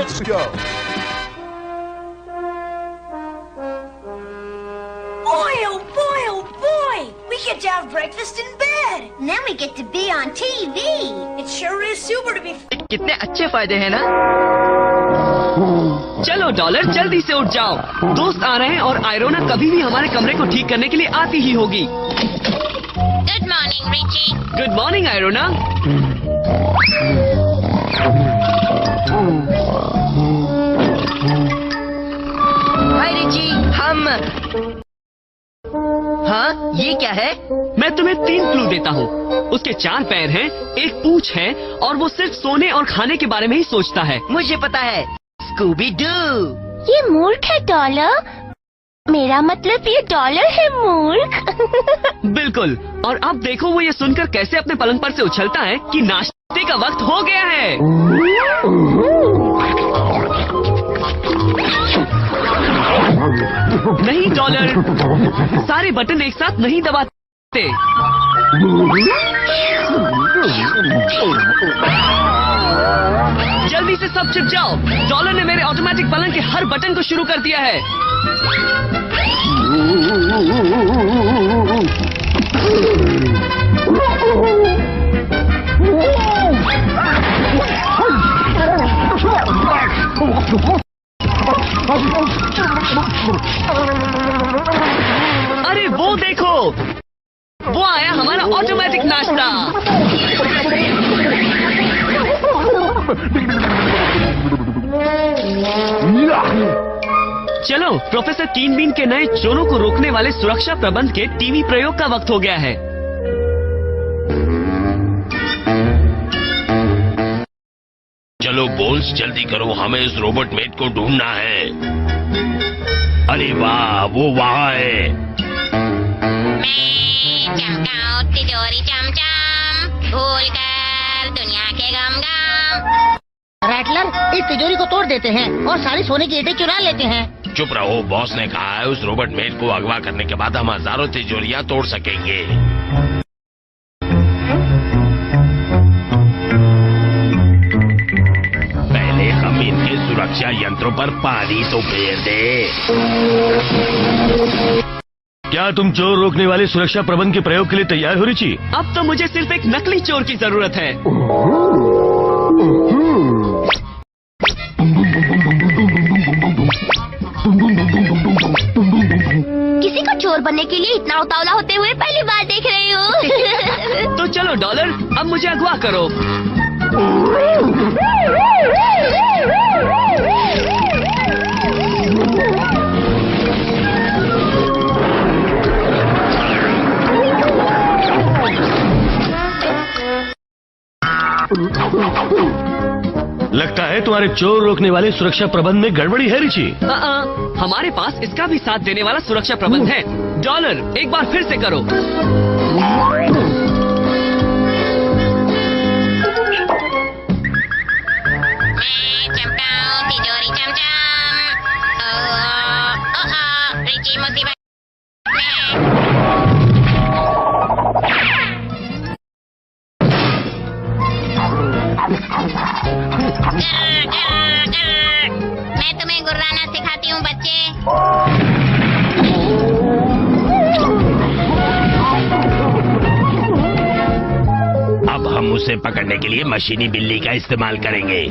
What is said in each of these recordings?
Let's go. Boy, oh boy, oh boy! We get to have breakfast in bed. And then we get to be on TV. It sure is super to be. कितने अच्छे फायदे हैं ना। चलो dollar जल्दी से उठ जाओ, दोस्त आ रहे हैं और आयरोना कभी भी हमारे कमरे को ठीक करने के लिए आती ही होगी। Good morning Richie. Good morning आयरोना। हाय रिची, हम हाँ ये क्या है? मैं तुम्हें 3 क्लू देता हूँ। उसके 4 पैर हैं, 1 पूंछ है और वो सिर्फ सोने और खाने के बारे में ही सोचता है। मुझे पता है, स्कूबी डू। ये मूर्ख है डॉलर। मेरा मतलब ये डॉलर है मूर्ख। बिल्कुल। और अब देखो वो ये सुनकर कैसे अपने पलंग पर से उछलता है कि नाश्ते का वक्त हो गया है। नहीं डॉलर, सारे बटन एक साथ नहीं दबाते। जल्दी से सब छिप जाओ, डॉलर ने मेरे ऑटोमेटिक पलंग के हर बटन को शुरू कर दिया है। अरे वो देखो, वो आया हमारा ऑटोमेटिक नाश्ता। चलो प्रोफेसर कीन बीन के नए चोरों को रोकने वाले सुरक्षा प्रबंध के टीवी प्रयोग का वक्त हो गया है। चलो बोल्स जल्दी करो, हमें इस रोबोट मेट को ढूंढना है। अरे वाह, वो वहाँ है। मैं चमकाऊं तिजोरी चमचम, भूल कर दुनिया के गम गम। रैटलर, इस तिजोरी को तोड़ देते हैं और सारी सोने की ईंटें चुरा लेते हैं। चुप रहो, बॉस ने कहा है उस रोबोट मेट को अगवा करने के बाद हम हजारों तिजोरियां तोड़ सकेंगे। पहले हम इनके सुरक्षा यंत्रों पर पानी तो फेर दे। क्या तुम चोर रोकने वाले सुरक्षा प्रबंध के प्रयोग के लिए तैयार हो रिची? अब तो मुझे सिर्फ एक नकली चोर की जरूरत है। किसी को चोर बनने के लिए इतना उतावला होते हुए पहली बार देख रही हूँ। तो चलो डॉलर, अब मुझे अगवा करो। लगता है तुम्हारे चोर रोकने वाले सुरक्षा प्रबंध में गड़बड़ी है रिची। हमारे पास इसका भी साथ देने वाला सुरक्षा प्रबंध है। डॉलर, एक बार फिर से करो। मैं चमकाऊं तिजोरी चमचम। रिची मुसीबत में। मैं तुम्हें गुर्राना सिखाती हूँ बच्चे। अब हम उसे पकड़ने के लिए मशीनी बिल्ली का इस्तेमाल करेंगे।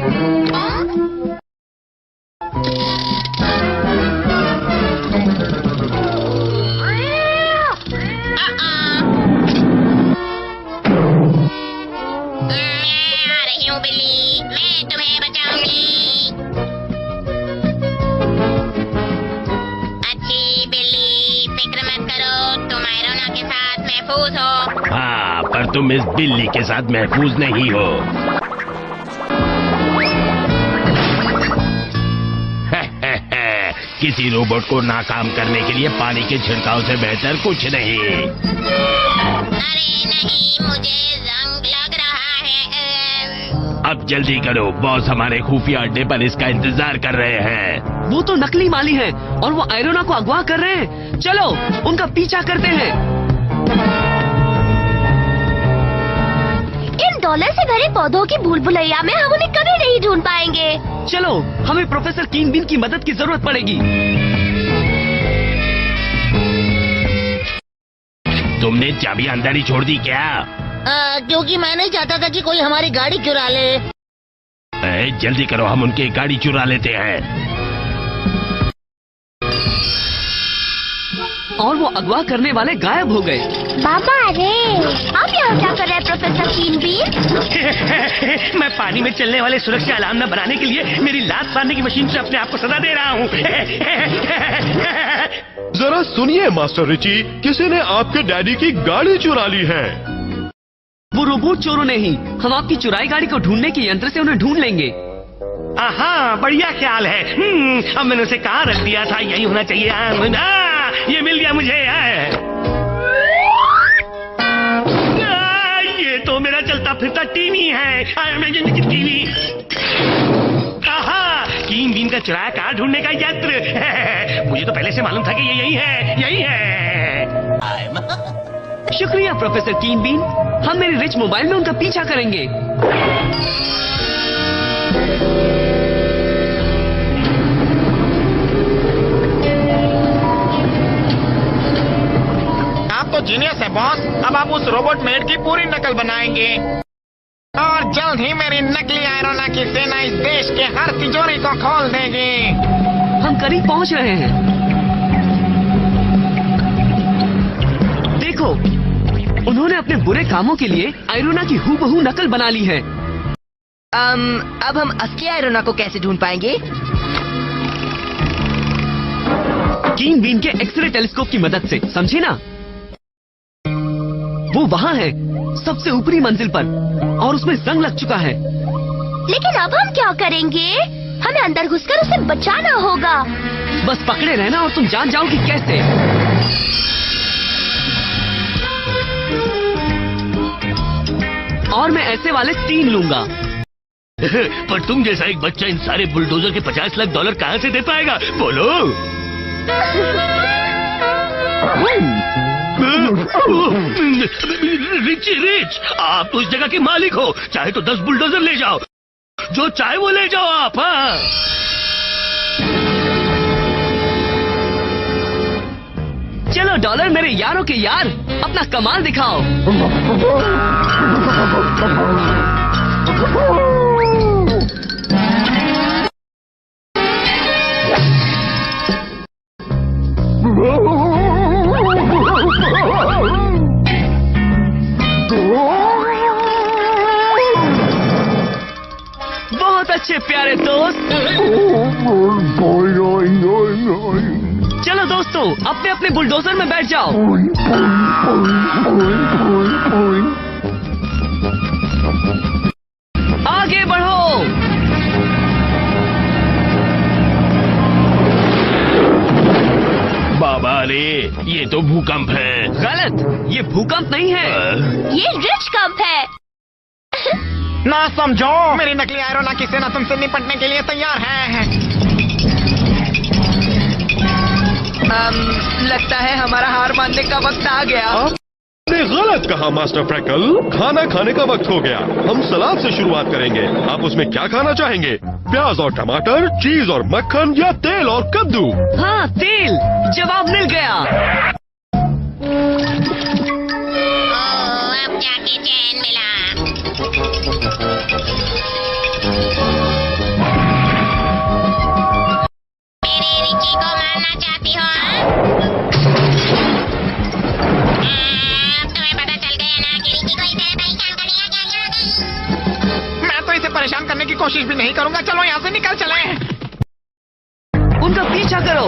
हाँ, पर तुम इस बिल्ली के साथ महफूज नहीं हो। किसी रोबोट को नाकाम करने के लिए पानी के छिड़काव से बेहतर कुछ नहीं। अरे नहीं, मुझे जंग लग रहा है। अब जल्दी करो, बॉस हमारे खुफिया अड्डे पर इसका इंतजार कर रहे हैं। वो तो नकली माली हैं और वो आयरोना को अगवा कर रहे हैं। चलो उनका पीछा करते हैं। इन डॉलर से भरे पौधों की भूल भुलैया में हम उन्हें कभी नहीं ढूंढ पाएंगे। चलो, हमें प्रोफेसर कीन बीन की मदद की जरूरत पड़ेगी। तुमने चाबी अंदर ही छोड़ दी क्या? क्योंकि मैं नहीं चाहता था कि कोई हमारी गाड़ी चुरा ले। जल्दी करो, हम उनकी गाड़ी चुरा लेते हैं। और वो अगवा करने वाले गायब हो गए। बाबा रे, आप यहाँ क्या कर रहे हैं प्रोफेसर कीन बीन? मैं पानी में चलने वाले सुरक्षा अलार्म न बनाने के लिए मेरी लात मारने की मशीन से अपने आप को सजा दे रहा हूँ। जरा सुनिए मास्टर रिची, किसी ने आपके डैडी की गाड़ी चुरा ली है। वो रोबोट चोरों ने ही। हम आपकी चुराई गाड़ी को ढूंढने के यंत्र से उन्हें ढूंढ लेंगे। हाँ, बढ़िया ख्याल है। अब मैंने उसे कहाँ रख दिया था, यही होना चाहिए। ये मिल गया मुझे। ये तो मेरा चलता फिरता टीवी है। टीवी। कीन बीन का चुराया कार ढूंढने का यंत्र। मुझे तो पहले से मालूम था कि ये यही है, यही है। शुक्रिया प्रोफेसर कीन बीन। हम मेरे रिच मोबाइल में उनका पीछा करेंगे। आप तो जीनियस है बॉस। अब आप उस रोबोट मेड की पूरी नकल बनाएंगे और जल्द ही मेरी नकली आयरोना की सेना इस देश के हर तिजोरी को खोल देगी। हम करीब पहुंच रहे हैं। देखो, उन्होंने अपने बुरे कामों के लिए आयरोना की हूबहू नकल बना ली है। अब हम असली आयरोना को कैसे ढूंढ पाएंगे? कीन बीन के एक्सरे टेलीस्कोप की मदद से, समझे ना? वो वहाँ है, सबसे ऊपरी मंजिल पर, और उसमें जंग लग चुका है। लेकिन अब हम क्या करेंगे? हमें अंदर घुसकर उसे बचाना होगा। बस पकड़े रहना और तुम जान जाओ कि कैसे। और मैं ऐसे वाले 3 लूंगा। पर तुम जैसा एक बच्चा इन सारे बुलडोजर के 50 लाख डॉलर कहाँ से दे पाएगा? बोलो। रिच, आप तो इस जगह के मालिक हो। चाहे तो 10 बुलडोजर ले जाओ, जो चाहे वो ले जाओ आप। हाँ, चलो डॉलर मेरे यारों के यार, अपना कमाल दिखाओ। बहुत अच्छे प्यारे दोस्त। चलो दोस्तों, अपने अपने बुलडोजर में बैठ जाओ। आगे बढ़ो। बाबा रे, ये तो भूकंप है। गलत, ये भूकंप नहीं है, ये रिच कंप है। ना समझो, मेरी नकली आयरोना की सेना तुमसे निपटने के लिए तैयार है। लगता है हमारा हार मानने का वक्त आ गया। आपने गलत कहा मास्टर फ्रैकल, खाना खाने का वक्त हो गया। हम सलाद से शुरुआत करेंगे। आप उसमें क्या खाना चाहेंगे? प्याज और टमाटर, चीज और मक्खन, या तेल और कद्दू? हाँ, तेल। जवाब मिल गया। अब जाके चैन मिला। मेरे रिची को मारना चाहती हो? तुम्हें पता चल गया ना कि रिची को इसे परेशान करने का क्या? मैं तो इसे परेशान करने की कोशिश भी नहीं करूंगा। चलो यहाँ से निकल चले। उनका पीछा करो।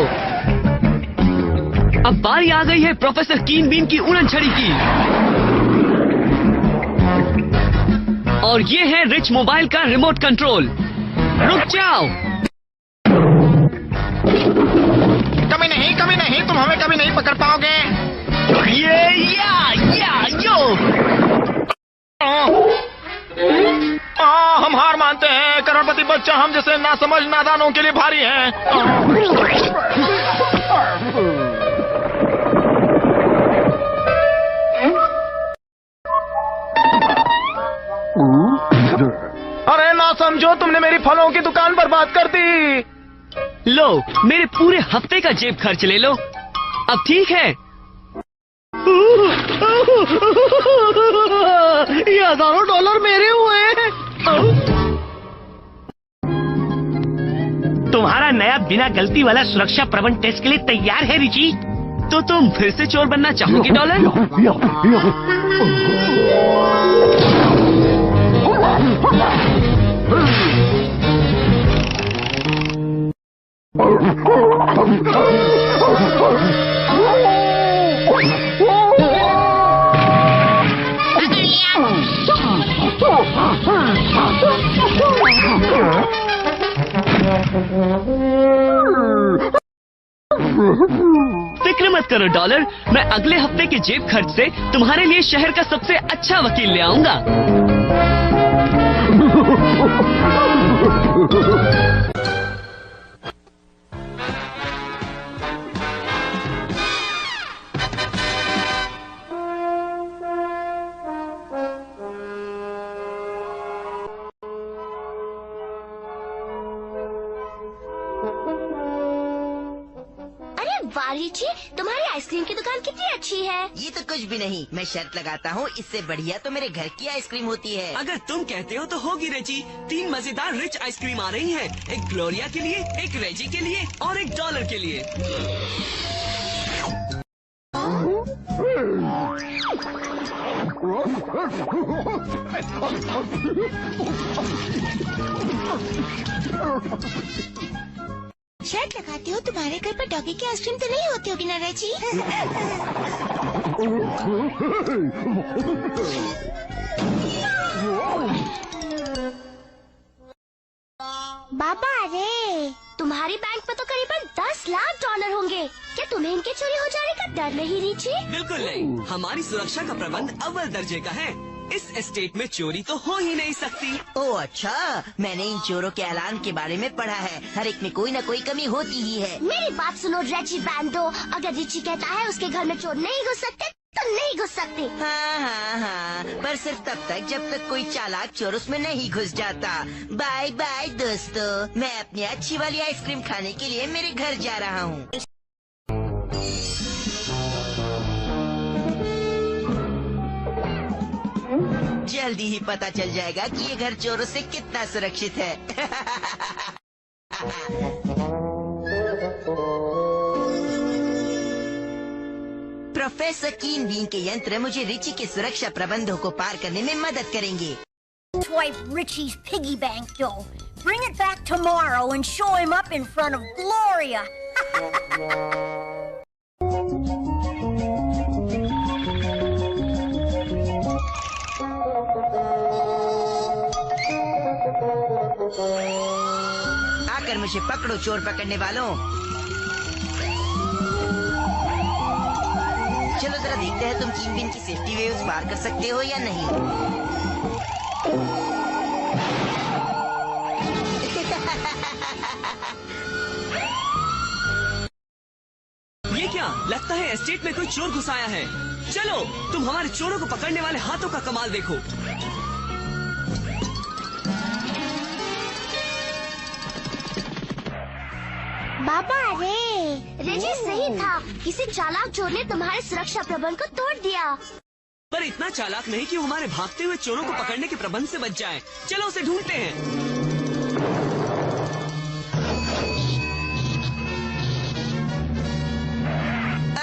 अब बारी आ गई है प्रोफेसर कीन बीन की उड़न छड़ी की। और ये है रिच मोबाइल का रिमोट कंट्रोल। रुक जाओ। कभी नहीं, तुम हमें कभी नहीं पकड़ पाओगे। हम हार मानते हैं। करोड़पति बच्चा हम जैसे नासमझ नादानों के लिए भारी है। ना समझो, तुमने मेरी फलों की दुकान बर्बाद कर दी। लो, मेरे पूरे हफ्ते का जेब खर्च ले लो। अब ठीक है? ये हजारों डॉलर मेरे हुए हैं। तुम्हारा नया बिना गलती वाला सुरक्षा प्रबंध टेस्ट के लिए तैयार है रिची? तो तुम फिर से चोर बनना चाहोगे डॉलर? फिक्र मत करो डॉलर, मैं अगले हफ्ते के जेब खर्च से तुम्हारे लिए शहर का सबसे अच्छा वकील ले आऊंगा। रिची, तुम्हारी आइसक्रीम की दुकान कितनी अच्छी है। ये तो कुछ भी नहीं, मैं शर्त लगाता हूँ इससे बढ़िया तो मेरे घर की आइसक्रीम होती है। अगर तुम कहते हो तो होगी रेजी। 3 मजेदार रिच आइसक्रीम आ रही हैं। एक ग्लोरिया के लिए, एक रेजी के लिए और एक डॉलर के लिए। शर्त लगाती हो तुम्हारे घर पर डॉगी की आइसक्रीम तो नहीं होती होगी ना रेजी? बाबा रे, तुम्हारी बैंक में तो करीबन 10 लाख डॉलर होंगे। क्या तुम्हें इनके चोरी हो जाने का डर नहीं रिची? बिल्कुल नहीं, हमारी सुरक्षा का प्रबंध अव्वल दर्जे का है। इस एस्टेट में चोरी तो हो ही नहीं सकती। ओह अच्छा, मैंने इन चोरों के ऐलान के बारे में पढ़ा है। हर एक में कोई न कोई कमी होती ही है। मेरी बात सुनो रेजी बैंडो, अगर रिची कहता है उसके घर में चोर नहीं घुस सकते तो नहीं घुस सकते। हाँ, पर सिर्फ तब तक जब तक कोई चालाक चोर उसमें नहीं घुस जाता। बाय बाय दोस्तों, मैं अपनी अच्छी वाली आइसक्रीम खाने के लिए मेरे घर जा रहा हूँ। जल्दी ही पता चल जाएगा कि ये घर चोरों से कितना सुरक्षित है। प्रोफेसर कीन बीन के यंत्र मुझे रिची के सुरक्षा प्रबंधों को पार करने में मदद करेंगे। Swipe Richie's piggy bank dough. Bring it back tomorrow and show him up in front of Gloria. आकर मुझे पकड़ो चोर पकड़ने वालों। चलो जरा देखते हैं तुम कीन बीन की सेफ्टी वेव्स पार कर सकते हो या नहीं। ये क्या लगता है एस्टेट में कोई चोर घुस आया है। चलो तुम हमारे चोरों को पकड़ने वाले हाथों का कमाल देखो। बाबा रे, रेजी सही था, किसी चालाक चोर ने तुम्हारे सुरक्षा प्रबंध को तोड़ दिया। पर इतना चालाक नहीं कि वो हमारे भागते हुए चोरों को पकड़ने के प्रबंध से बच जाए। चलो उसे ढूंढते हैं।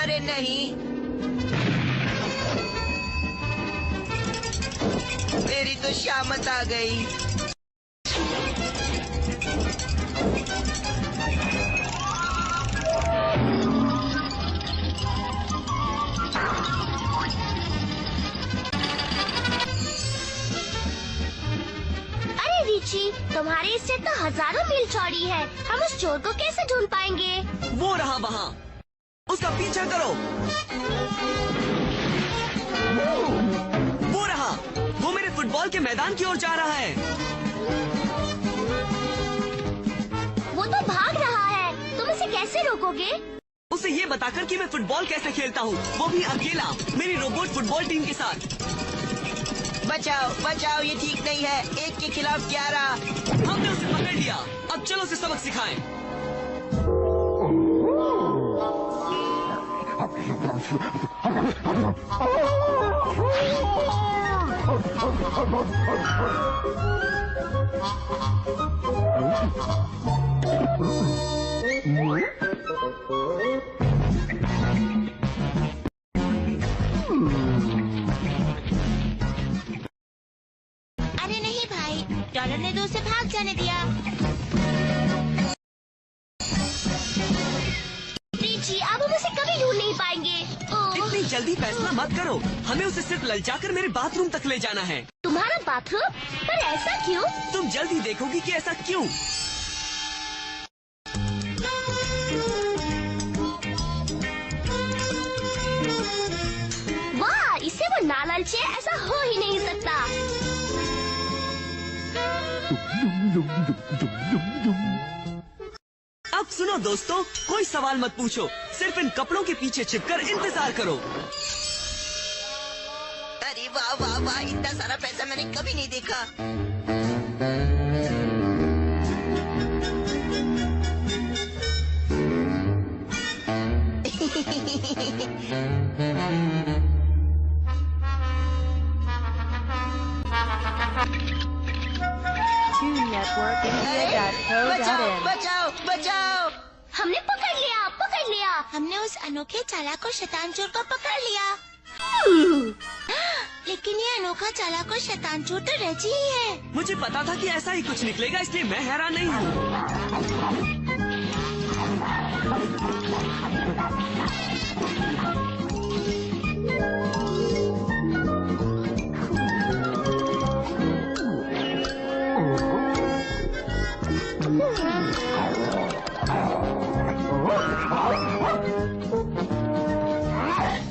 अरे नहीं, मेरी तो शामत आ गई। तुम्हारी स्टेट तो हजारों मील चौड़ी है, हम उस चोर को कैसे ढूंढ पाएंगे? वो रहा वहाँ, उसका पीछा करो। वो रहा, वो मेरे फुटबॉल के मैदान की ओर जा रहा है। वो तो भाग रहा है, तुम इसे कैसे रोकोगे? उसे ये बताकर कि मैं फुटबॉल कैसे खेलता हूँ, वो भी अकेला, मेरी रोबोट फुटबॉल टीम के साथ। बचाओ बचाओ, ये ठीक नहीं है। 1 के खिलाफ 11। हमने उसे पकड़ लिया, अब चलो उसे सबक सिखाएं। अरे नहीं भाई, डॉलर ने तो उसे भाग जाने दिया। रिची, अब हम उसे कभी ढूंढ नहीं पाएंगे। इतनी जल्दी फैसला मत करो, हमें उसे सिर्फ ललचाकर मेरे बाथरूम तक ले जाना है। तुम्हारा बाथरूम? पर ऐसा क्यों? तुम जल्द ही देखोगी कि ऐसा क्यों। वाह, इसे वो ना ललचे, ऐसा हो ही नहीं सकता। अब सुनो दोस्तों, कोई सवाल मत पूछो, सिर्फ इन कपड़ों के पीछे छिपकर इंतजार करो। अरे वाह वाह वाह, इतना सारा पैसा मैंने कभी नहीं देखा। बचाओ बचाओ बचाओ। हमने पकड़ लिया। हमने उस अनोखे चालाक और शैतान चोर को पकड़ लिया। लेकिन ये अनोखा चालाक और शैतान चोर तो रजी ही है। मुझे पता था कि ऐसा ही कुछ निकलेगा, इसलिए मैं हैरान नहीं हूँ।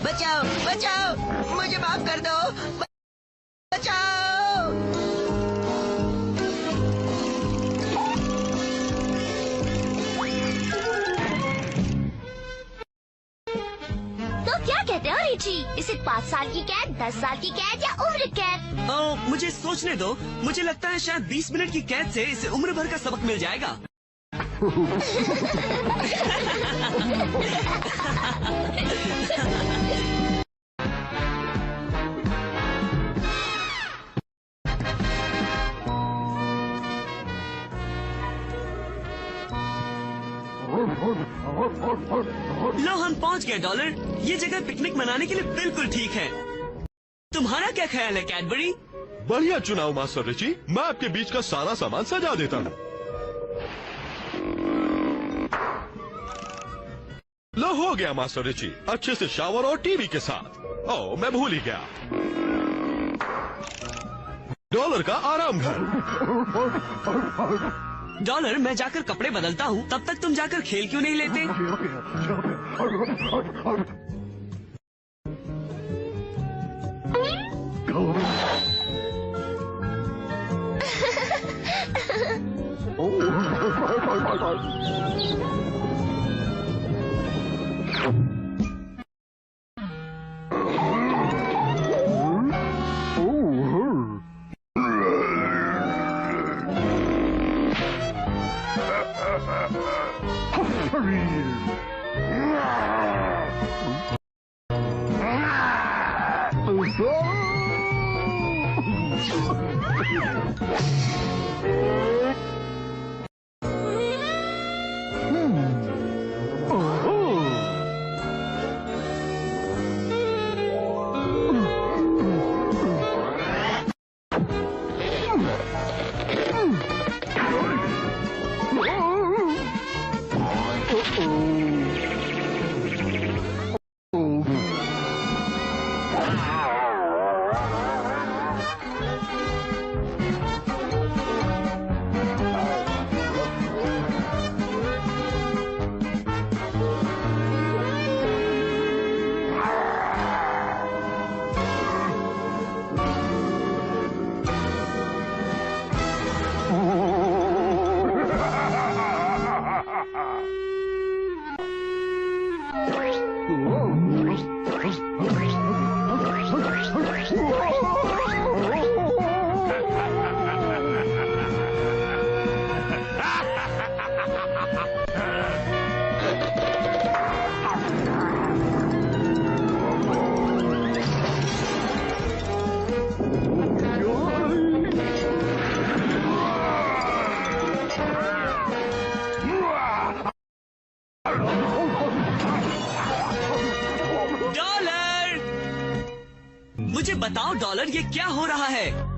बचाओ बचाओ, मुझे माफ कर दो। बचाओ। तो क्या कहते हो रिची? इसे 5 साल की कैद, 10 साल की कैद या उम्र कैद? मुझे सोचने दो, मुझे लगता है शायद 20 मिनट की कैद से इसे उम्र भर का सबक मिल जाएगा। लो, हम पहुंच गए डॉलर। ये जगह पिकनिक मनाने के लिए बिल्कुल ठीक है। तुम्हारा क्या ख्याल है कैडबरी? बढ़िया चुनाव मास्टर रिची, मैं आपके बीच का सारा सामान सजा देता हूँ। लो, हो गया मास्टर रिची, अच्छे से शावर और टीवी के साथ। ओह, मैं भूल ही गया, डॉलर का आराम घर। डॉलर, मैं जाकर कपड़े बदलता हूँ, तब तक तुम जाकर खेल क्यों नहीं लेते? मुझे बताओ डॉलर, ये क्या हो रहा है?